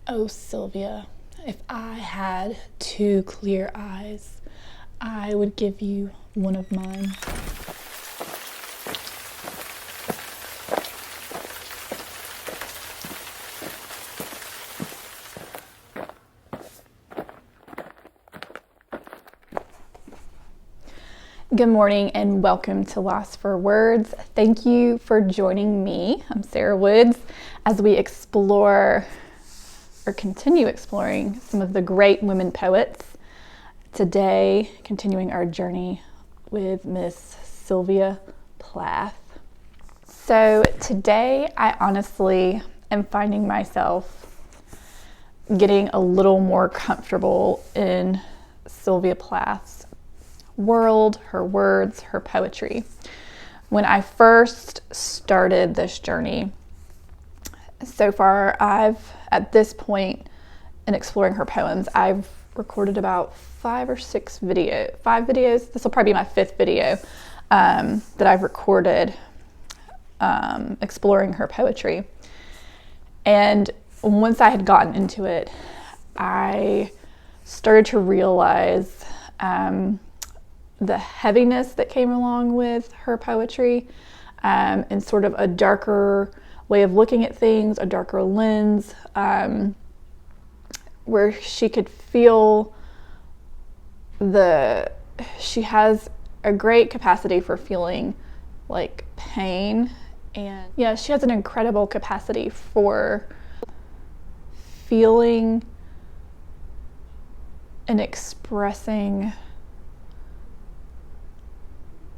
Oh, Sylvia, if I had two clear eyes, I would give you one of mine. Good morning and welcome to Lost for Words. Thank you for joining me. I'm Sarah Woods as we continue exploring some of the great women poets. Today, continuing our journey with Miss Sylvia Plath. So today, I honestly am finding myself getting a little more comfortable in Sylvia Plath's world, her words, her poetry. When I first started this journey, so far at this point in exploring her poems, I've recorded about 5 videos. This will probably be my 5th video that I've recorded exploring her poetry. And once I had gotten into it, I started to realize the heaviness that came along with her poetry, and sort of a darker way of looking at things, a darker lens, where she could feel she has a great capacity for feeling like pain, and she has an incredible capacity for feeling and expressing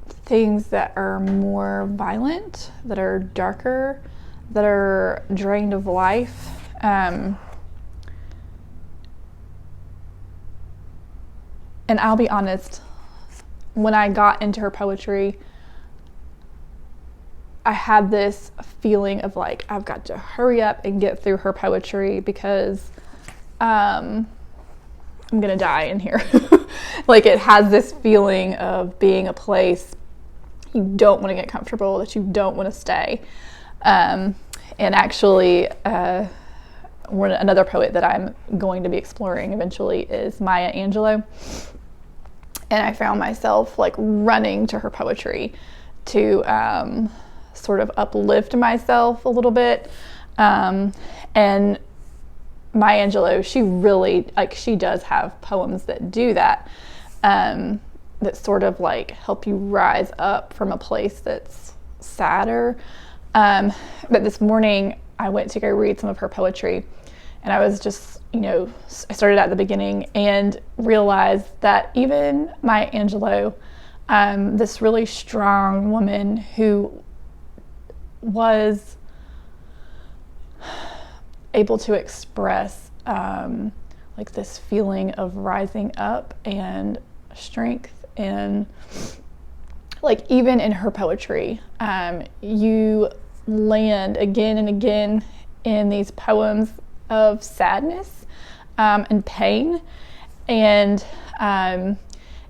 things that are more violent, that are darker, that are drained of life. And I'll be honest, when I got into her poetry, I had this feeling of like, I've got to hurry up and get through her poetry because I'm gonna die in here. Like, it has this feeling of being a place you don't want to get comfortable, that you don't want to stay. And actually, another poet that I'm going to be exploring eventually is Maya Angelou. And I found myself like running to her poetry to sort of uplift myself a little bit. And Maya Angelou, she does have poems that do that. That sort of like help you rise up from a place that's sadder. But this morning I went to go read some of her poetry, and I was just, I started at the beginning and realized that even Maya Angelou, this really strong woman who was able to express like this feeling of rising up and strength. And like, even in her poetry, you land again and again in these poems of sadness and pain. And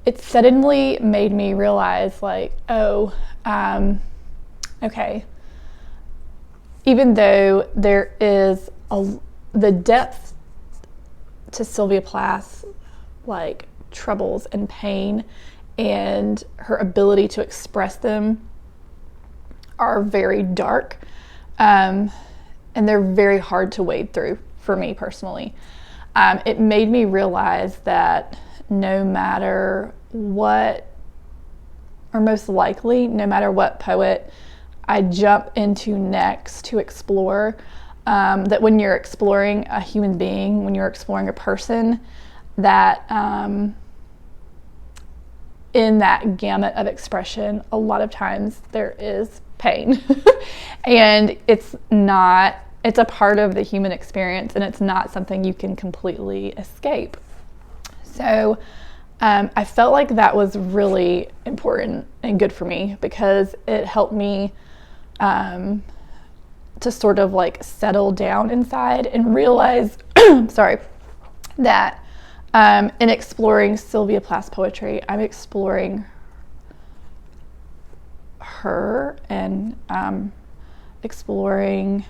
it suddenly made me realize like, okay, even though there is the depth to Sylvia Plath's like troubles and pain, and her ability to express them are very dark, and they're very hard to wade through for me personally. It made me realize that no matter what, or most likely, no matter what poet I jump into next to explore, that when you're exploring a human being, when you're exploring a person, that in that gamut of expression, a lot of times there is pain. And it's a part of the human experience, and it's not something you can completely escape. So I felt like that was really important and good for me, because it helped me to sort of like settle down inside and realize that in exploring Sylvia Plath's poetry, I'm exploring her, and I'm exploring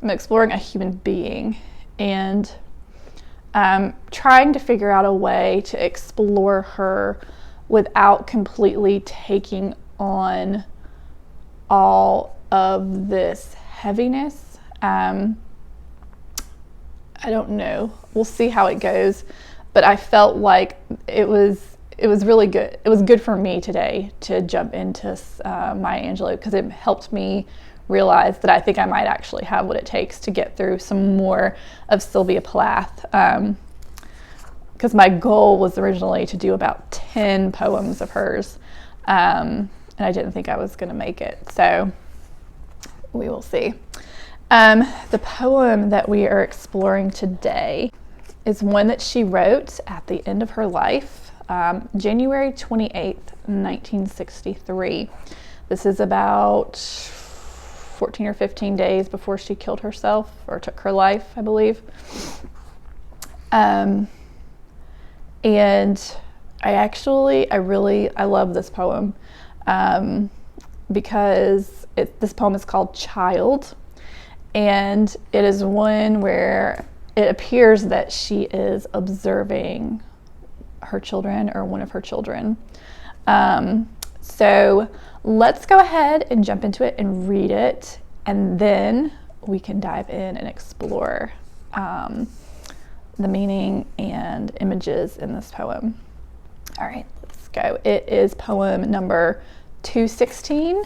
a human being. and trying to figure out a way to explore her without completely taking on all of this heaviness. I don't know. We'll see how it goes, but I felt like it was really good. It was good for me today to jump into Maya Angelou, because it helped me realize that I think I might actually have what it takes to get through some more of Sylvia Plath. Because my goal was originally to do about 10 poems of hers, and I didn't think I was going to make it. So we will see. The poem that we are exploring today is one that she wrote at the end of her life, January 28th, 1963. This is about 14 or 15 days before she killed herself, or took her life, I believe. And I love this poem, because this poem is called Child, and it is one where it appears that she is observing her children, or one of her children. So let's go ahead and jump into it and read it, and then we can dive in and explore the meaning and images in this poem. All right, let's go. It is poem number 216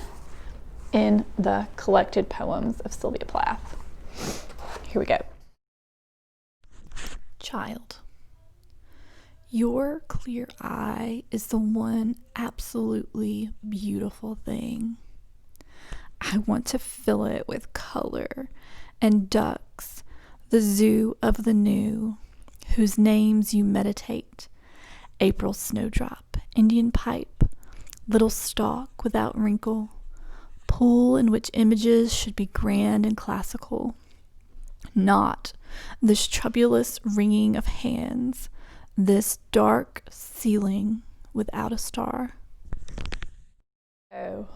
in the collected poems of Sylvia Plath. Here we go. Child. Your clear eye is the one absolutely beautiful thing. I want to fill it with color and ducks, the zoo of the new, whose names you meditate. April snowdrop, Indian pipe, little stalk without wrinkle, pool in which images should be grand and classical. Not this troublous wringing of hands, this dark ceiling without a star. Oh,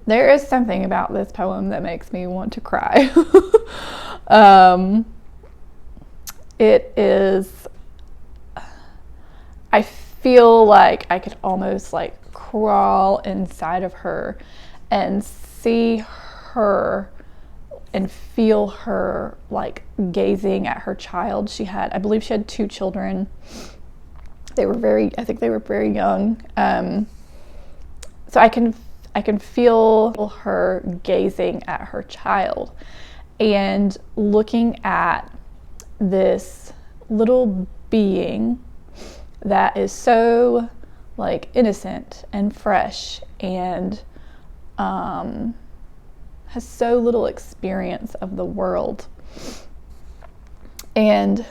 there is something about this poem that makes me want to cry. It is, I feel like I could almost like crawl inside of her and see her and feel her like gazing at her child. I believe she had 2 children. I think they were very young. So I can feel her gazing at her child and looking at this little being that is so like innocent and fresh and has so little experience of the world, and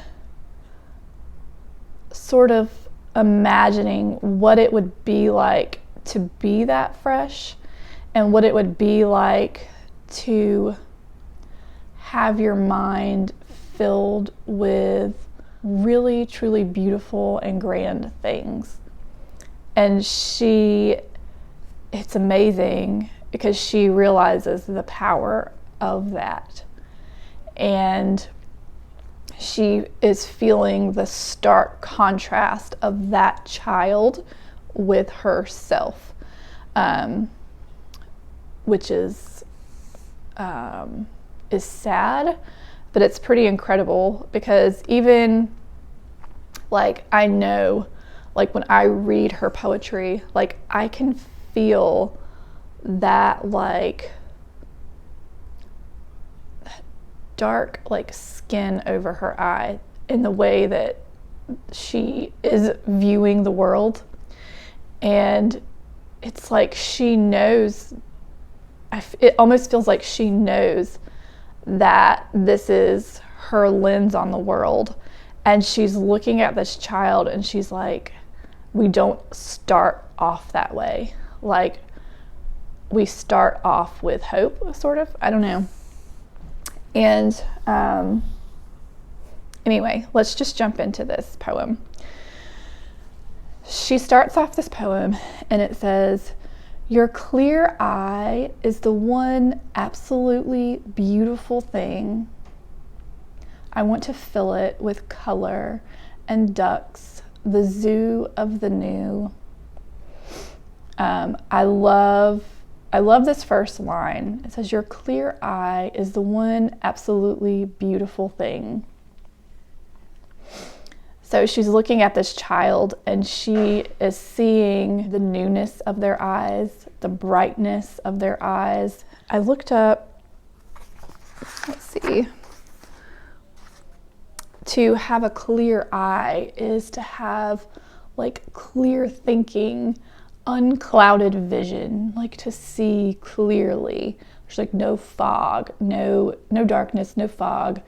sort of imagining what it would be like to be that fresh, and what it would be like to have your mind filled with really truly beautiful and grand things. And it's amazing because she realizes the power of that, and she is feeling the stark contrast of that child with herself, which is sad, but it's pretty incredible, because even like I know, like when I read her poetry, like I can feel that like dark like skin over her eye in the way that she is viewing the world. And it's like she knows, it almost feels like she knows that this is her lens on the world, and she's looking at this child and she's like, we don't start off that way. Like, we start off with hope, sort of. I don't know. And anyway, let's just jump into this poem. She starts off this poem and it says, your clear eye is the one absolutely beautiful thing. I want to fill it with color and ducks, the zoo of the new. I love this first line. It says, your clear eye is the one absolutely beautiful thing. So she's looking at this child and she is seeing the newness of their eyes, the brightness of their eyes. I looked up, let's see, to have a clear eye is to have like clear thinking, unclouded vision, like to see clearly. There's like no fog, no darkness, no fog,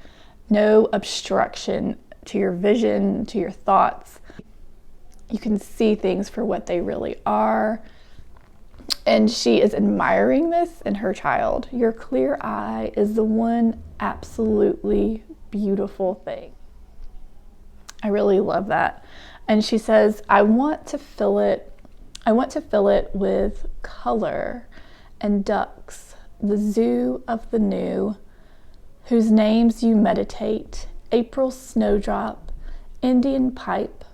no obstruction to your vision, to your thoughts. You can see things for what they really are. And she is admiring this in her child. Your clear eye is the one absolutely beautiful thing. I really love that. And she says, I want to fill it with color and ducks, the zoo of the new, whose names you meditate, April snowdrop, Indian pipe,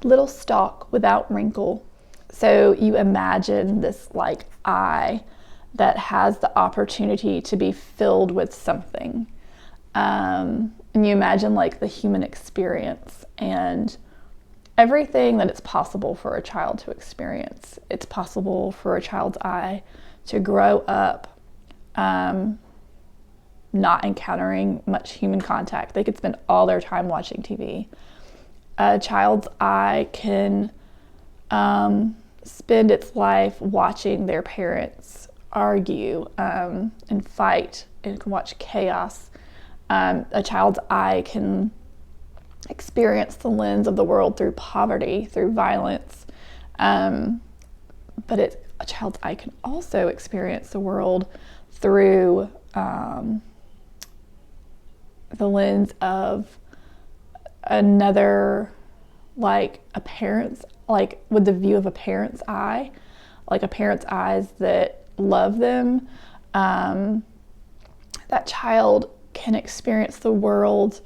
little stalk without wrinkle. So you imagine this like eye that has the opportunity to be filled with something. And you imagine like the human experience and everything that it's possible for a child to experience. It's possible for a child's eye to grow up not encountering much human contact. They could spend all their time watching TV. A child's eye can spend its life watching their parents argue and fight, and can watch chaos. A child's eye can experience the lens of the world through poverty, through violence. But a child's eye can also experience the world through the lens of another, like a parent's, like with the view of a parent's eye, like a parent's eyes that love them. That child can experience the world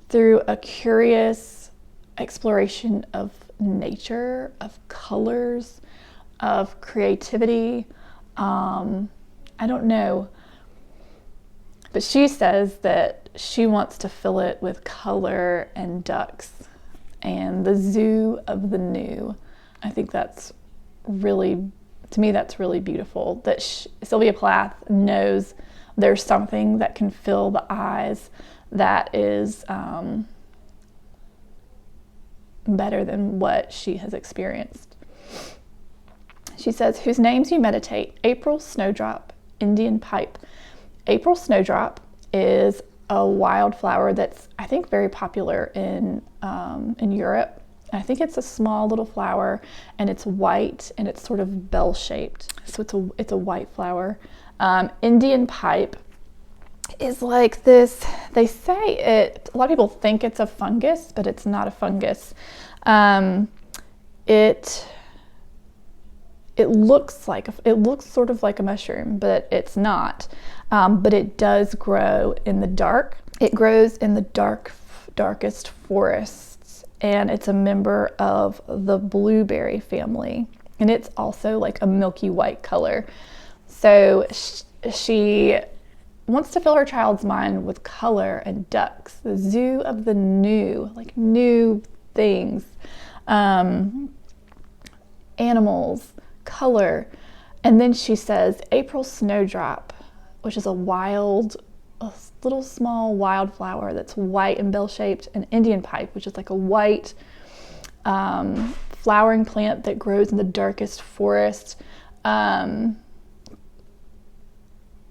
through a curious exploration of nature, of colors, of creativity. I don't know. But she says that she wants to fill it with color and ducks and the zoo of the new. I think that's really, to me, that's really beautiful. That Sylvia Plath knows there's something that can fill the eyes that is better than what she has experienced. She says, whose names you meditate, April snowdrop, Indian pipe. April snowdrop is a wildflower that's, I think, very popular in Europe. I think it's a small little flower, and it's white, and it's sort of bell-shaped. So it's a white flower. Indian pipe is like this, they say it, a lot of people think it's a fungus, but it's not a fungus. It looks sort of like a mushroom, but it's not. But it does grow in the dark. It grows in the darkest forests, and it's a member of the blueberry family. And it's also like a milky white color. So she wants to fill her child's mind with color and ducks, the zoo of the new, like new things, animals, color. And then she says April snowdrop, which is a little small wildflower that's white and bell-shaped, and Indian pipe, which is like a white flowering plant that grows in the darkest forest.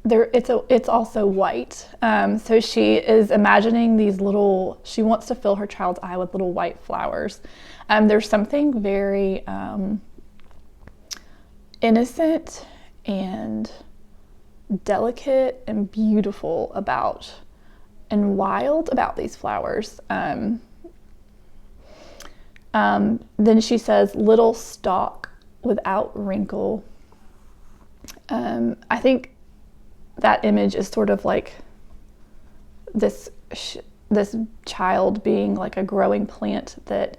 It's also white. So she is imagining she wants to fill her child's eye with little white flowers. There's something very innocent and delicate and beautiful and wild about these flowers. Then she says, little stalk without wrinkle. I think that image is sort of like this this child being like a growing plant that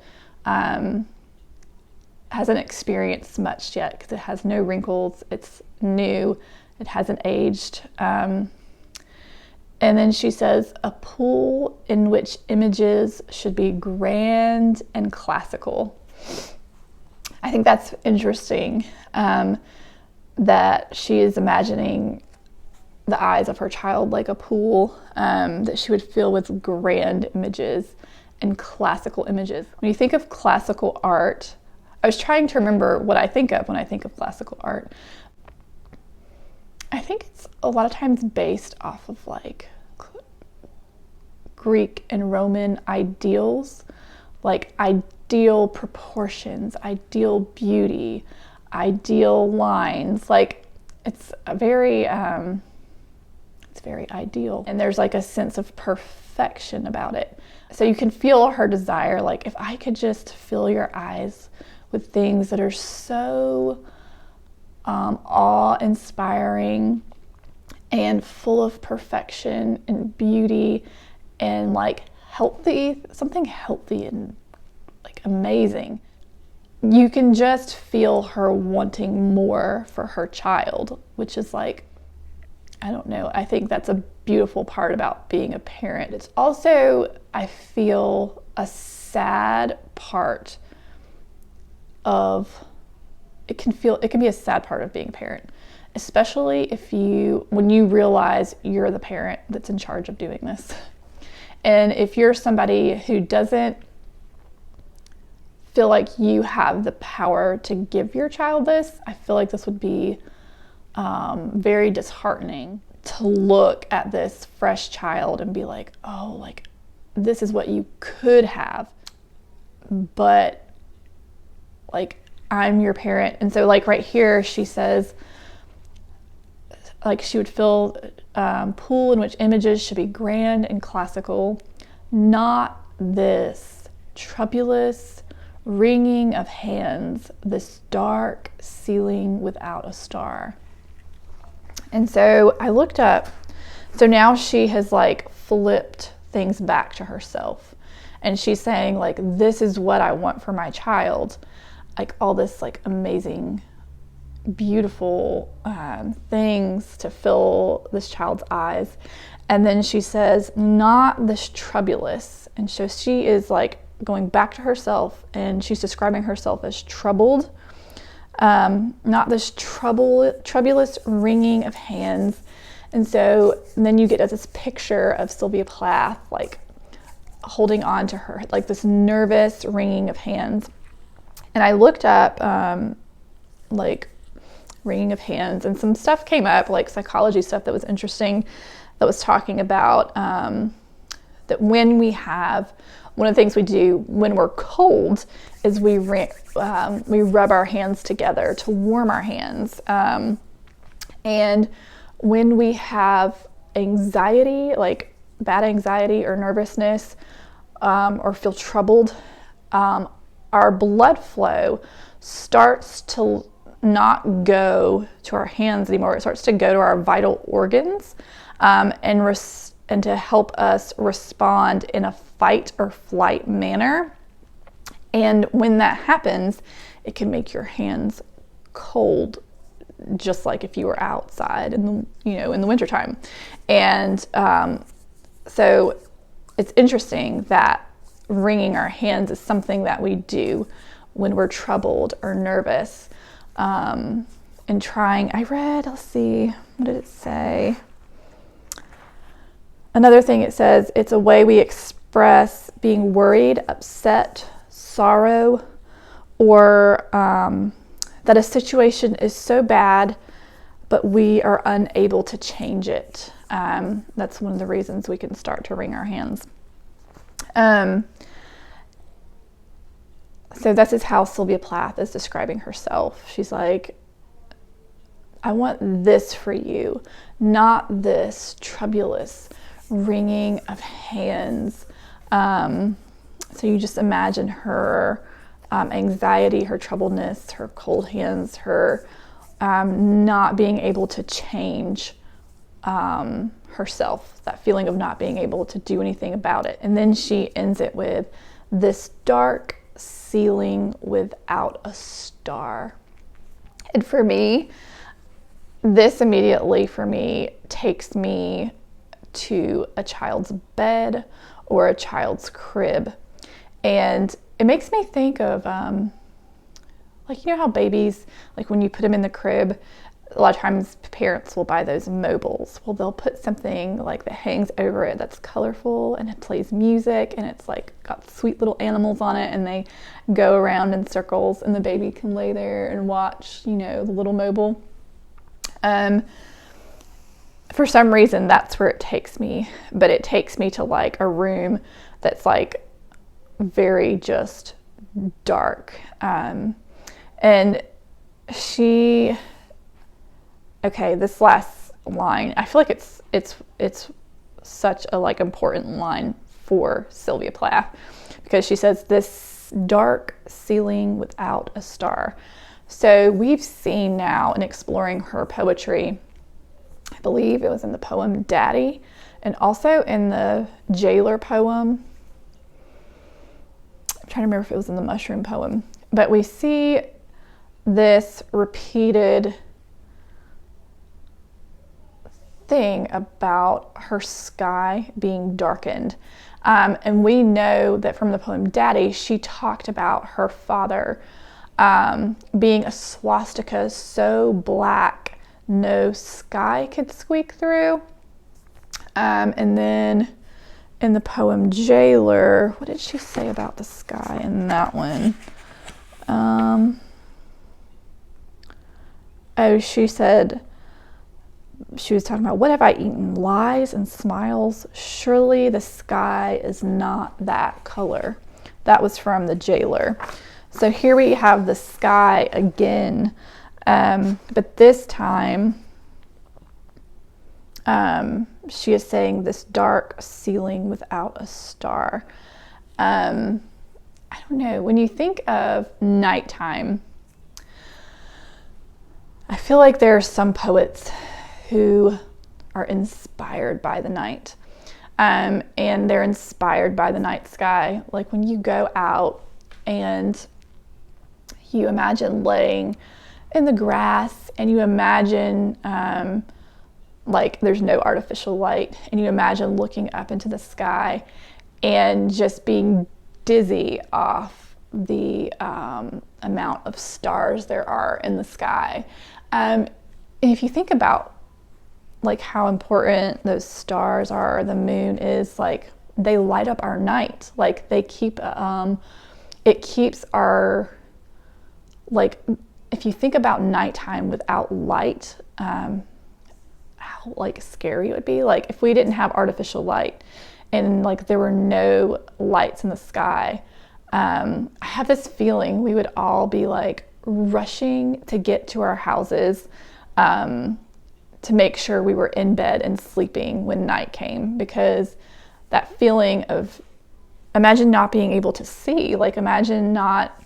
hasn't experienced much yet because it has no wrinkles, it's new, it hasn't aged. And then she says, a pool in which images should be grand and classical. I think that's interesting, that she is imagining the eyes of her child like a pool that she would fill with grand images and classical images. When you think of classical art, I was trying to remember what I think of when I think of classical art. I think it's a lot of times based off of like Greek and Roman ideals, like ideal proportions, ideal beauty, ideal lines. Like it's very ideal, and there's like a sense of perfection about it. So you can feel her desire, like if I could just fill your eyes with things that are so awe-inspiring and full of perfection and beauty and like healthy, something healthy and like amazing. You can just feel her wanting more for her child, which is like, I don't know, I think that's a beautiful part about being a parent. It's also, I feel, a sad part of, it can be a sad part of being a parent, especially when you realize you're the parent that's in charge of doing this. And if you're somebody who doesn't feel like you have the power to give your child this, I feel like this would be very disheartening to look at this fresh child and be like, oh, like this is what you could have, but like I'm your parent. And so like right here she says like she would fill pool in which images should be grand and classical, not this troublous wringing of hands, this dark ceiling without a star. And so I looked up, so now she has like flipped things back to herself, and she's saying like, this is what I want for my child, like all this like amazing, beautiful things to fill this child's eyes. And then she says, not this troublous. And so she is like going back to herself, and she's describing herself as troubled. Not this troublous wringing of hands. And so then you get this picture of Sylvia Plath like holding on to her, like this nervous wringing of hands. And I looked up like wringing of hands, and some stuff came up, like psychology stuff that was interesting, that was talking about that when we have, one of the things we do when we're cold is we rub our hands together to warm our hands. And when we have anxiety, like bad anxiety or nervousness, or feel troubled, our blood flow starts to not go to our hands anymore. It starts to go to our vital organs, and to help us respond in a fight or flight manner. And when that happens, it can make your hands cold, just like if you were outside in the wintertime. And so it's interesting that wringing our hands is something that we do when we're troubled or nervous. And let's see, what did it say? Another thing it says, it's a way we express being worried, upset, sorrow, or that a situation is so bad, but we are unable to change it. That's one of the reasons we can start to wring our hands. So this is how Sylvia Plath is describing herself. She's like, I want this for you, not this troublous wringing of hands. So you just imagine her anxiety, her troubledness, her cold hands, her not being able to change herself, that feeling of not being able to do anything about it. And then she ends it with this dark ceiling without a star. And for me, this immediately for me takes me to a child's bed or a child's crib. And it makes me think of, like, you know how babies, like when you put them in the crib, a lot of times parents will buy those mobiles. Well, they'll put something like that hangs over it that's colorful and it plays music and it's like got sweet little animals on it and they go around in circles and the baby can lay there and watch, you know, the little mobile. For some reason, that's where it takes me, but it takes me to like a room that's like very just dark. And this last line, I feel like it's such a like important line for Sylvia Plath, because she says this dark ceiling without a star. So we've seen now in exploring her poetry, I believe it was in the poem Daddy and also in the jailer poem. I'm trying to remember if it was in the mushroom poem, but we see this repeated thing about her sky being darkened. And we know that from the poem Daddy, she talked about her father being a swastika so black no sky could squeak through. And then in the poem Jailer, what did she say about the sky in that one? She said, she was talking about, what have I eaten? Lies and smiles. Surely the sky is not that color. That was from the Jailer. So here we have the sky again, but this time she is saying this dark ceiling without a star. I don't know, when you think of nighttime, I feel like there are some poets who are inspired by the night, and they're inspired by the night sky. Like when you go out and you imagine laying in the grass and you imagine like there's no artificial light, and you imagine looking up into the sky and just being dizzy off the amount of stars there are in the sky. And if you think about like how important those stars are, the moon is, like they light up our night. Like they keep, it keeps our, like if you think about nighttime without light, how like scary it would be. Like if we didn't have artificial light and like there were no lights in the sky, I have this feeling we would all be like rushing to get to our houses, to make sure we were in bed and sleeping when night came, because that feeling of, imagine not being able to see, like imagine not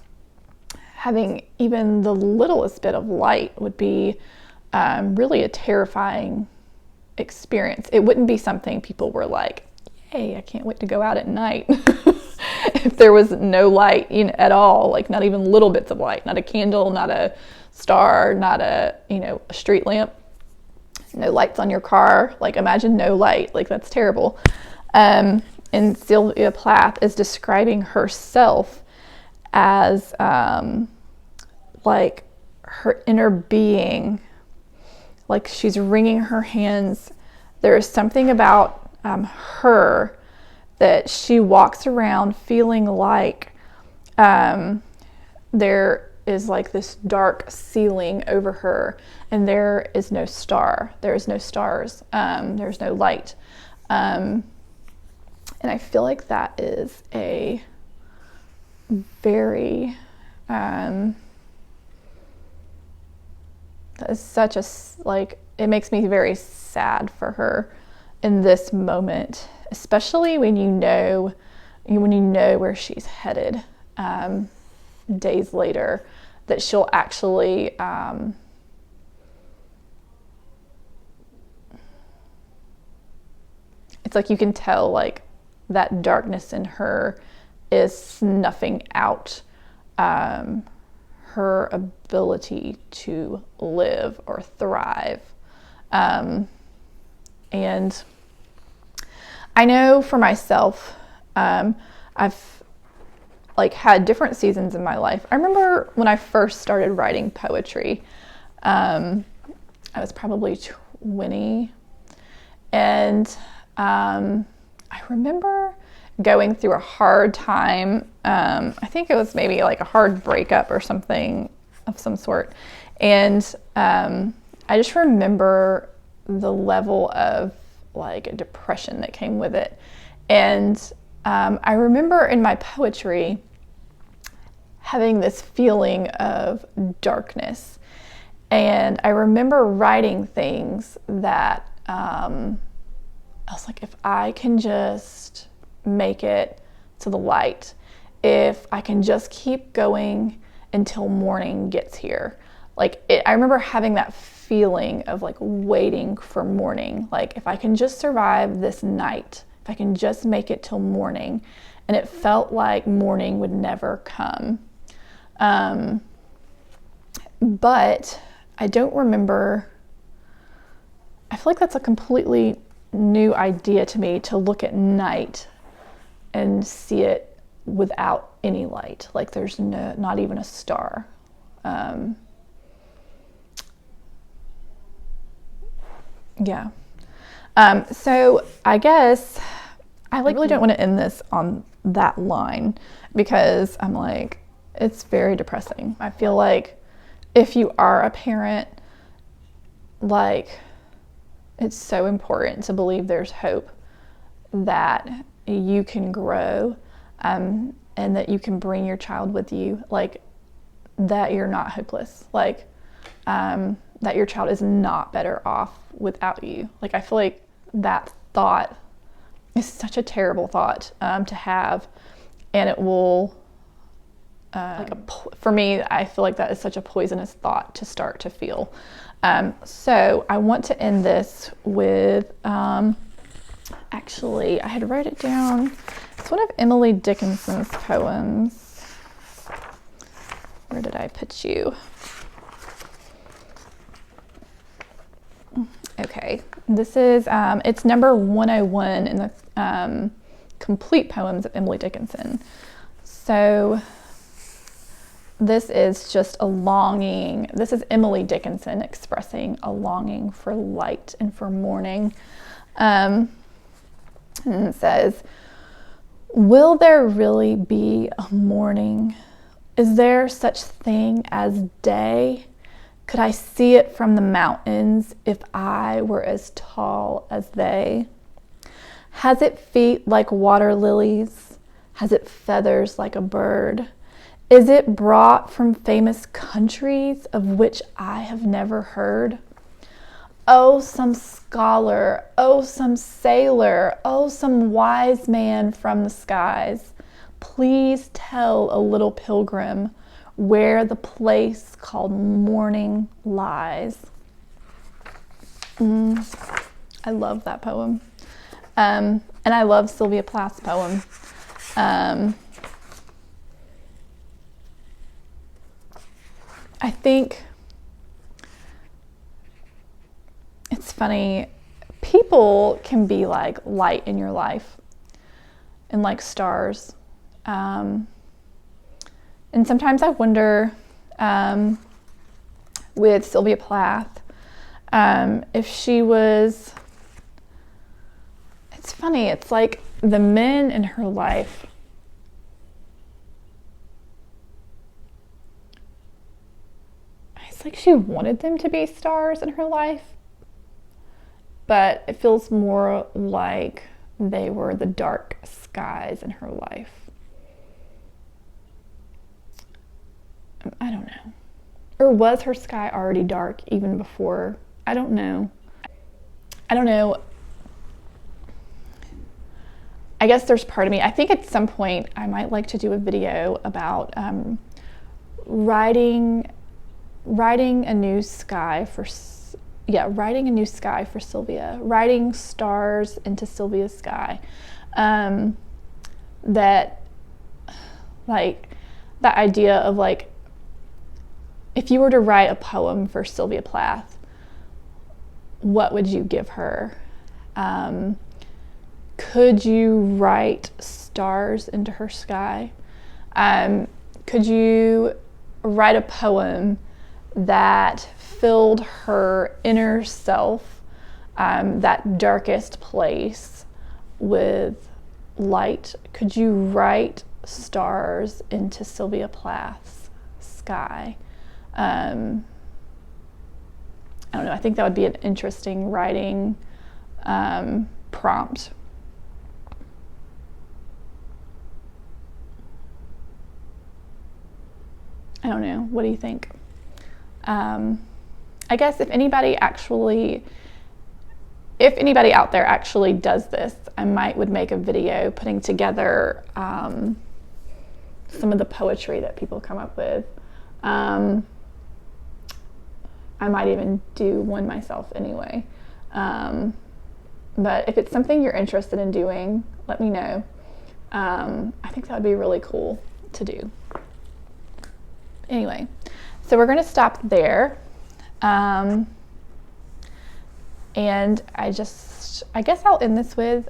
having even the littlest bit of light would be really a terrifying experience. It wouldn't be something people were like, yay, I can't wait to go out at night. If there was no light at all, like not even little bits of light, not a candle, not a star, not a street lamp, no lights on your car. Like imagine no light, like that's terrible. And Sylvia Plath is describing herself as like her inner being, like she's wringing her hands. There is something about her that she walks around feeling like there is like this dark ceiling over her, and there is no star, there is no stars, there's no light. And I feel like that is a very, that is such a, like, it makes me very sad for her in this moment, especially when you know where she's headed, days later, that she'll actually it's like you can tell like that darkness in her is snuffing out her ability to live or thrive. And I know for myself, I've like had different seasons in my life. I remember when I first started writing poetry, I was probably 20, and I remember going through a hard time. I think it was maybe like a hard breakup or something of some sort. And I just remember the level of like depression that came with it. And I remember in my poetry having this feeling of darkness. And I remember writing things that I was like, if I can just make it to the light, if I can just keep going until morning gets here. Like I remember having that feeling of like waiting for morning. Like if I can just survive this night, if I can just make it till morning. And it felt like morning would never come. But I don't remember, I feel like that's a completely new idea to me, to look at night and see it without any light. Like there's not even a star. Yeah. So I guess I like really don't want to end this on that line, because I'm like, it's very depressing. I feel like if you are a parent, like it's so important to believe there's hope, that you can grow, and that you can bring your child with you, like that you're not hopeless, like that your child is not better off without you. Like I feel like that thought is such a terrible thought to have, and it will for me, I feel like that is such a poisonous thought to start to feel. So I want to end this with, actually, I had wrote it down. It's one of Emily Dickinson's poems. Where did I put you? Okay, this is, it's number 101 in the complete poems of Emily Dickinson. So this is just a longing. This is Emily Dickinson expressing a longing for light and for morning. And it says, will there really be a morning? Is there such thing as day? Could I see it from the mountains if I were as tall as they? Has it feet like water lilies? Has it feathers like a bird? Is it brought from famous countries of which I have never heard? Oh, some scholar, oh, some sailor, oh, some wise man from the skies, please tell a little pilgrim where the place called morning lies. I love that poem. And I love Sylvia Plath's poem. I think it's funny, people can be like light in your life and like stars. And sometimes I wonder, with Sylvia Plath, if she was, it's funny, it's like the men in her life, it's like she wanted them to be stars in her life, but it feels more like they were the dark skies in her life. I don't know. Or was her sky already dark even before? I don't know. I guess there's part of me, I think at some point I might like to do a video about writing a new sky for writing a new sky for Sylvia, writing stars into Sylvia's sky. That, like, that idea of, like, if you were to write a poem for Sylvia Plath, what would you give her? Could you write stars into her sky? Could you write a poem that filled her inner self, that darkest place, with light? Could you write stars into Sylvia Plath's sky? I don't know, I think that would be an interesting writing prompt. I don't know, what do you think? I guess if anybody out there actually does this, I would make a video putting together some of the poetry that people come up with. I might even do one myself anyway. But if it's something you're interested in doing, let me know. I think that would be really cool to do. Anyway, so we're going to stop there. And I guess I'll end this with,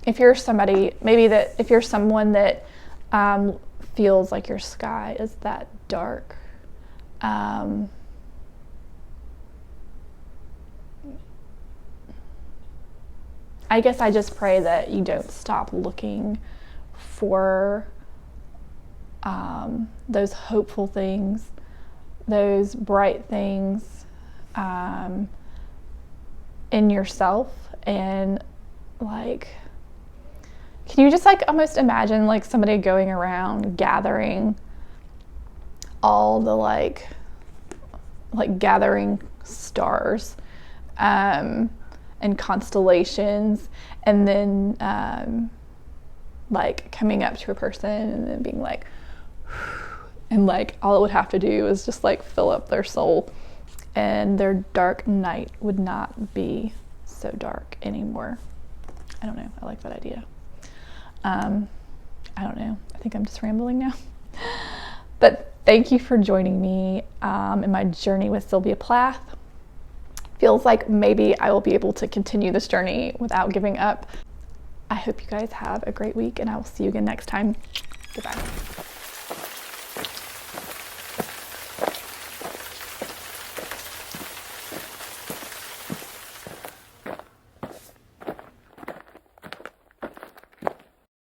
if you're someone that feels like your sky is that dark, I guess I just pray that you don't stop looking for those hopeful things, those bright things in yourself. And, like, can you just, like, almost imagine, like, somebody going around gathering all the, like gathering stars and constellations, and then like coming up to a person and then being like, and, like, all it would have to do is just, like, fill up their soul, and their dark night would not be so dark anymore. I don't know, I like that idea. I don't know, I think I'm just rambling now. But thank you for joining me in my journey with Sylvia Plath. Feels like maybe I will be able to continue this journey without giving up. I hope you guys have a great week, and I will see you again next time. Goodbye.